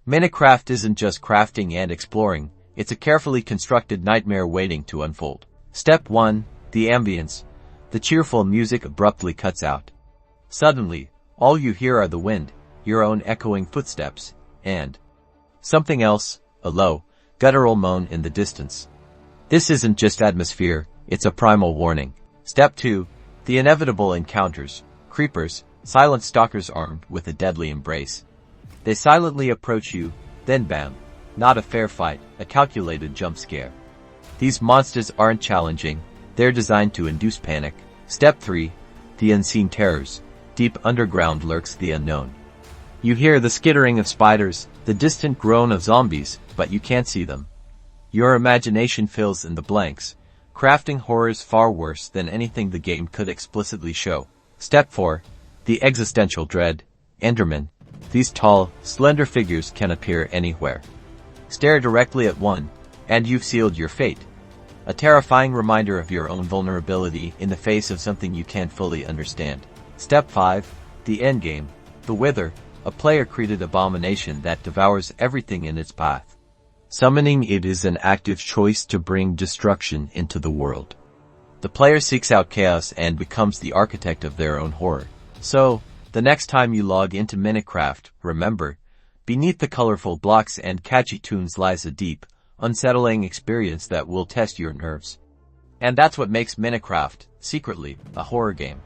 Minecraft isn't just crafting and exploring, it's a carefully constructed nightmare waiting to unfold. Step 1. The ambience. The cheerful music abruptly cuts out. Suddenly, all you hear are the wind, your own echoing footsteps, and something else, a low, guttural moan in the distance. This isn't just atmosphere, it's a primal warning. Step 2. The inevitable encounters. Creepers, silent stalkers armed with a deadly embrace. They silently approach you, then bam. Not a fair fight, a calculated jump scare. These monsters aren't challenging, they're designed to induce panic. Step 3. The unseen terrors. Deep underground lurks the unknown. You hear the skittering of spiders, the distant groan of zombies, but you can't see them. Your imagination fills in the blanks, crafting horrors far worse than anything the game could explicitly show. Step 4. The existential dread. Endermen. These tall, slender figures can appear anywhere. Stare directly at one, and you've sealed your fate. A terrifying reminder of your own vulnerability in the face of something you can't fully understand. Step 5. The Endgame. The Wither, a player-created abomination that devours everything in its path. Summoning it is an active choice to bring destruction into the world. The player seeks out chaos and becomes the architect of their own horror. So, the next time you log into Minecraft, remember, beneath the colorful blocks and catchy tunes lies a deep, unsettling experience that will test your nerves. And that's what makes Minecraft, secretly, a horror game.